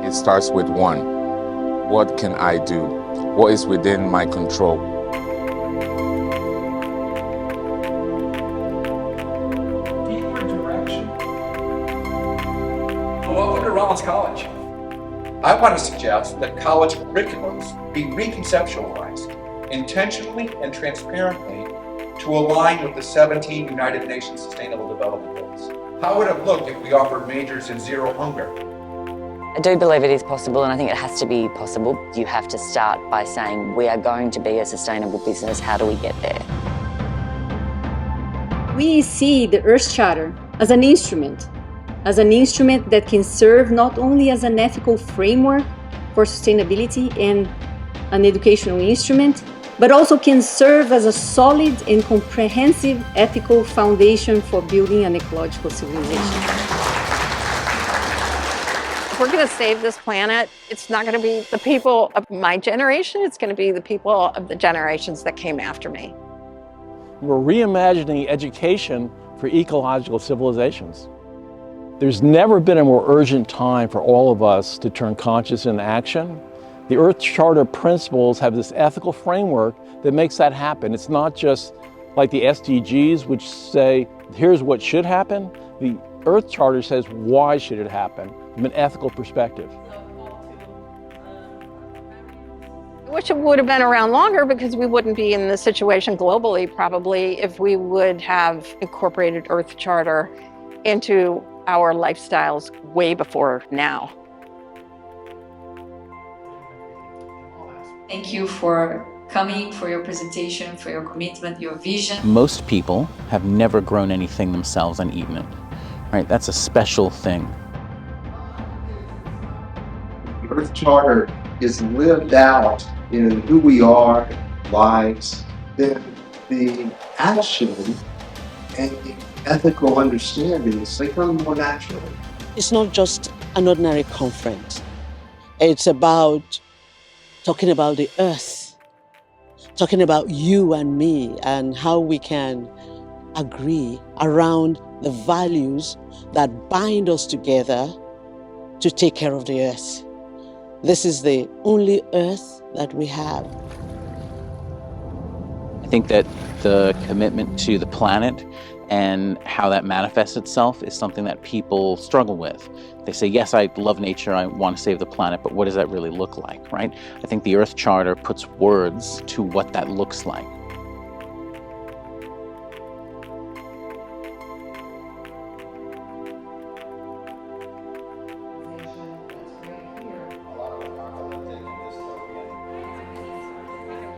It starts with one. What can I do? What is within my control? Deeper direction. Welcome to Rollins College. I want to suggest that college curriculums be reconceptualized intentionally and transparently to align with the 17 United Nations Sustainable Development Goals. How would it look if we offered majors in zero hunger? I do believe it is possible, and I think it has to be possible. You have to start by saying, we are going to be a sustainable business. How do we get there? We see the Earth Charter as an instrument that can serve not only as an ethical framework for sustainability and an educational instrument, but also can serve as a solid and comprehensive ethical foundation for building an ecological civilization. If we're going to save this planet, it's not going to be the people of my generation, it's going to be the people of the generations that came after me. We're reimagining education for ecological civilizations. There's never been a more urgent time for all of us to turn conscious into action. The Earth Charter principles have this ethical framework that makes that happen. It's not just like the SDGs, which say, here's what should happen. The Earth Charter says, why should it happen from an ethical perspective? I wish it would have been around longer because we wouldn't be in this situation globally probably if we would have incorporated Earth Charter into our lifestyles way before now. Thank you for coming, for your presentation, for your commitment, your vision. Most people have never grown anything themselves and eaten it, right? That's a special thing. The Earth Charter is lived out in who we are, lives, then the action and the ethical understandings, they come more naturally. It's not just an ordinary conference. It's about talking about the earth, talking about you and me and how we can agree around the values that bind us together to take care of the earth. This is the only earth that we have. I think that the commitment to the planet and how that manifests itself is something that people struggle with. They say, yes, I love nature, I want to save the planet, but what does that really look like, right? I think the Earth Charter puts words to what that looks like.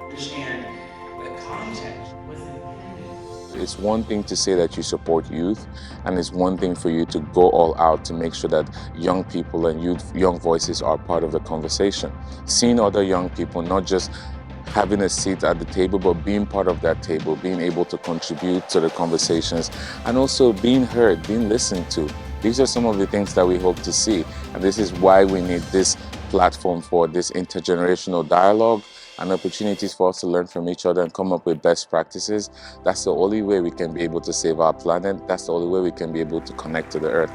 Understand the context within. It's one thing to say that you support youth, and it's one thing for you to go all out to make sure that young people and young voices are part of the conversation. Seeing other young people, not just having a seat at the table, but being part of that table, being able to contribute to the conversations, and also being heard, being listened to. These are some of the things that we hope to see, and this is why we need this platform for this intergenerational dialogue and opportunities for us to learn from each other and come up with best practices. That's the only way we can be able to save our planet. That's the only way we can be able to connect to the earth.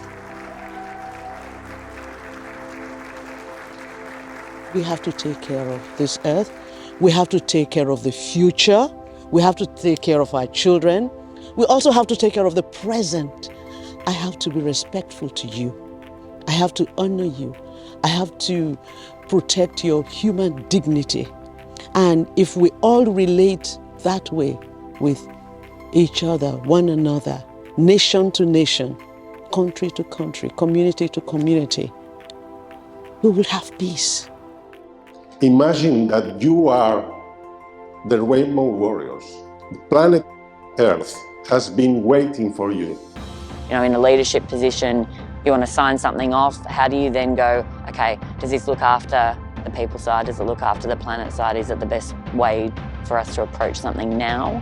We have to take care of this earth. We have to take care of the future. We have to take care of our children. We also have to take care of the present. I have to be respectful to you. I have to honor you. I have to protect your human dignity. And if we all relate that way with each other, one another, nation to nation, country to country, community to community, we will have peace. Imagine that you are the rainbow warriors. The planet Earth has been waiting for you. You know, in a leadership position, you want to sign something off. How do you then go, okay, does this look after the people side? Does it look after the planet side? Is it the best way for us to approach something now?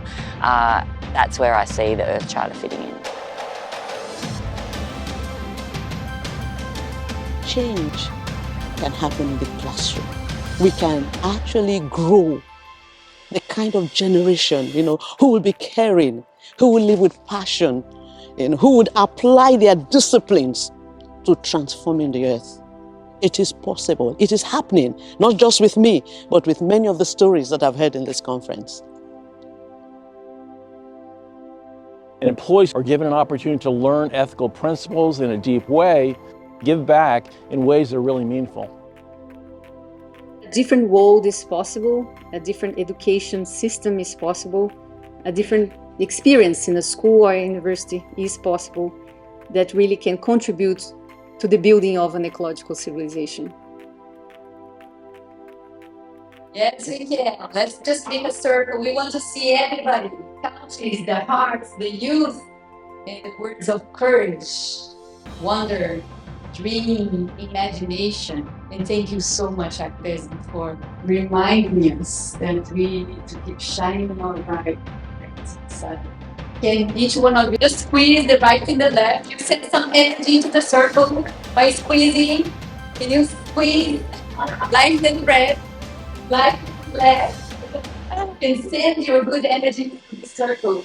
That's where I see the Earth Charter fitting in. Change can happen in the classroom. We can actually grow the kind of generation, who will be caring, who will live with passion, who would apply their disciplines to transforming the earth. It is possible. It is happening, not just with me, but with many of the stories that I've heard in this conference. And employees are given an opportunity to learn ethical principles in a deep way, give back in ways that are really meaningful. A different world is possible, a different education system is possible, a different experience in a school or university is possible that really can contribute to the building of an ecological civilization. Yes, we can. Let's just make a circle. We want to see everybody, the countries, the hearts, the youth, and the words of courage, wonder, dream, imagination. And thank you so much, Actesen, for reminding us that we need to keep shining our bright sun. Can each one of you just squeeze the right and the left? You send some energy into the circle by squeezing. Can you squeeze light and red, light and left, and send your good energy to the circle?